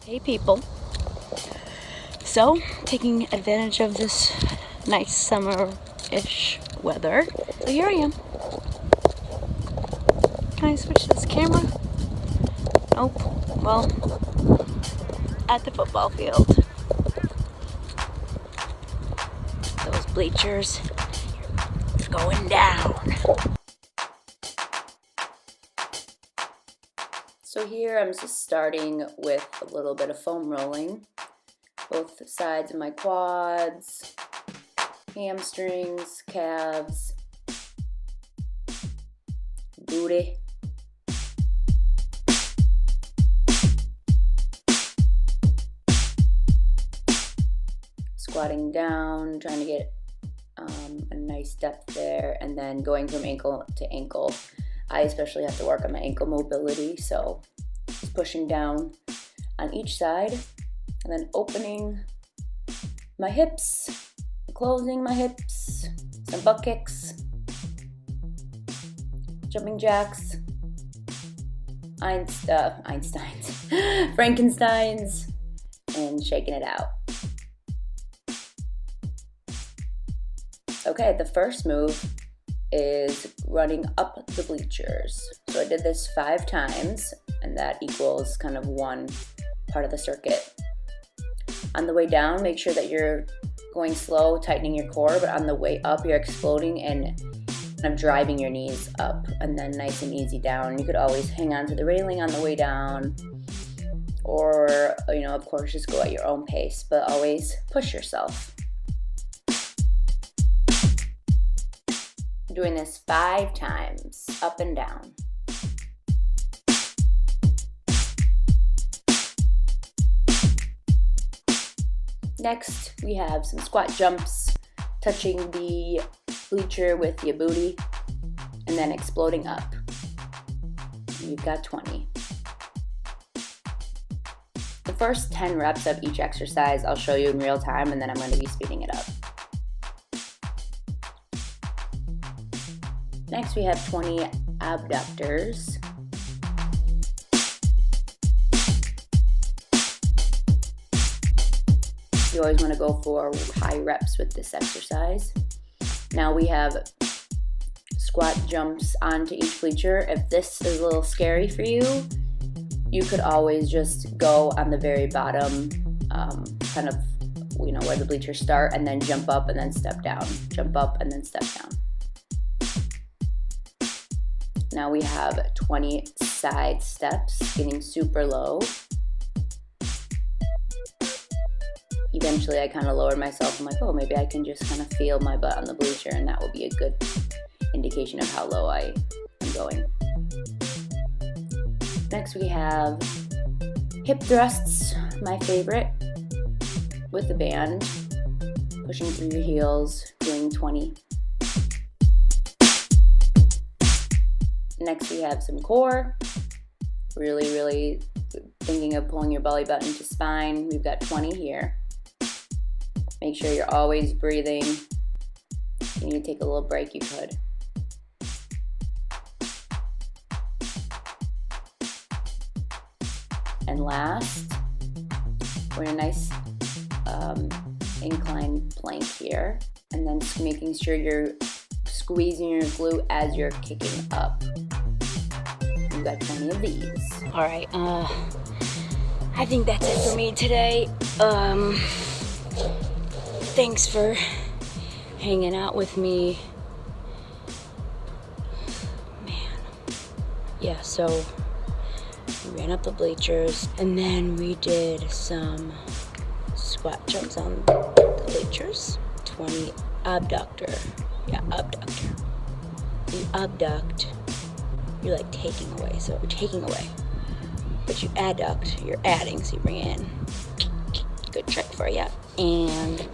Hey people, so taking advantage of this nice summer-ish weather, so here I am. Can I switch this camera? Nope. Well, at the football field. Those bleachers are going down. So here I'm just starting with a little bit of foam rolling, both sides of my quads, hamstrings, calves, booty. Squatting down, trying to get a nice depth there, and then going from ankle to ankle. I especially have to work on my ankle mobility, so just pushing down on each side and then opening my hips, closing my hips, some butt kicks, jumping jacks, Einsteins, Frankensteins, and shaking it out. Okay, the first move is running up the bleachers. So I did this 5 times, and that equals kind of one part of the circuit. On the way down, make sure that you're going slow, tightening your core, but on the way up, you're exploding and kind of driving your knees up, and then nice and easy down. You could always hang on to the railing on the way down, or, of course, just go at your own pace, but always push yourself. Doing this 5 times, up and down. Next, we have some squat jumps, touching the bleacher with your booty, and then exploding up. You've got 20. The first 10 reps of each exercise I'll show you in real time, and then I'm going to be speeding it up. Next, we have 20 abductors. You always want to go for high reps with this exercise. Now we have squat jumps onto each bleacher. If this is a little scary for you, you could always just go on the very bottom, kind of, where the bleachers start, and then jump up and then step down. Jump up and then step down. Now we have 20 side steps, getting super low. Eventually I kind of lowered myself. I'm like, oh, maybe I can just kind of feel my butt on the bleacher, and that will be a good indication of how low I am going. Next we have hip thrusts, my favorite, with the band, pushing through your heels, doing 20. Next we have some core, really thinking of pulling your belly button to spine. We've got 20 here. Make sure you're always breathing. If you need to take a little break, you could. And last, we're in a nice incline plank here, and then just making sure you're squeezing your glute as you're kicking up. You've got 20 of these. All right, I think that's it for me today. Thanks for hanging out with me. Man. Yeah, so we ran up the bleachers, and then we did some squat jumps on the bleachers. 20 abductor. Yeah, abductor. You abduct, you're like taking away. So you're taking away. But you adduct, you're adding. So you bring it in. Good trick for you. And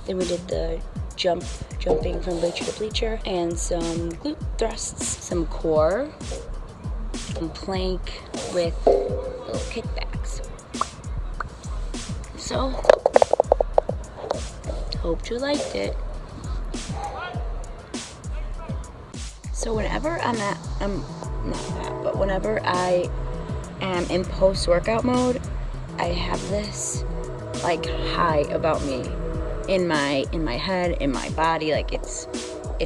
then we did the jumping from bleacher to bleacher, and some glute thrusts, some core, some plank with little kickbacks. So, hope you liked it. So whenever whenever I am in post-workout mode, I have this like high about me in my head, in my body. Like it's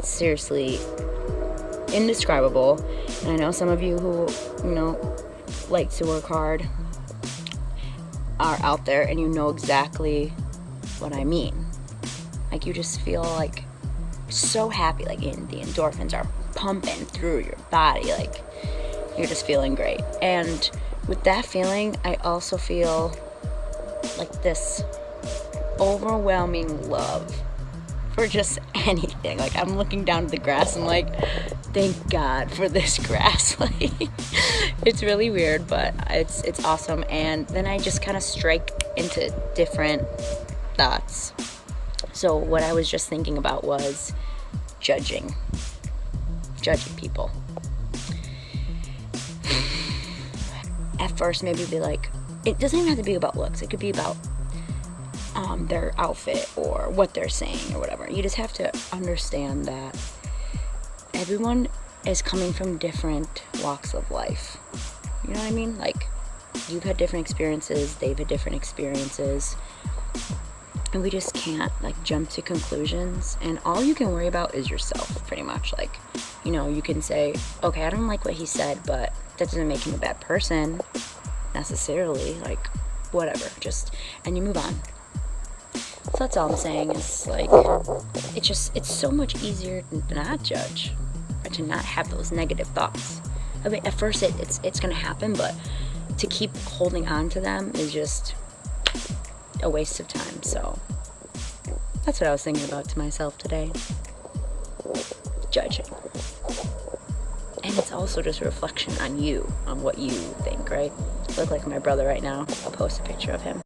seriously indescribable. And I know some of you who, you know, like to work hard are out there, and you know exactly what I mean. Like you just feel like so happy, like the endorphins are pumping through your body, like you're just feeling great. And with that feeling, I also feel like this overwhelming love for just anything. Like I'm looking down at the grass and like, thank God for this grass. Like it's really weird, but it's awesome. And then I just kind of strike into different thoughts. So what I was just thinking about was judging people. At first, maybe be like, it doesn't even have to be about looks. It could be about their outfit or what they're saying or whatever. You just have to understand that everyone is coming from different walks of life. You know what I mean? Like, you've had different experiences, they've had different experiences, and we just can't like jump to conclusions. And all you can worry about is yourself, pretty much. Like, you know, you can say, okay, I don't like what he said, but that doesn't make him a bad person necessarily. Like, whatever, just, and you move on. So that's all I'm saying. Is like, it's so much easier to not judge, or to not have those negative thoughts. I mean, at first it's gonna happen, but to keep holding on to them is just a waste of time. So that's what I was thinking about to myself today. Judging. And it's also just a reflection on you, on what you think, right? I look like my brother right now. I'll post a picture of him.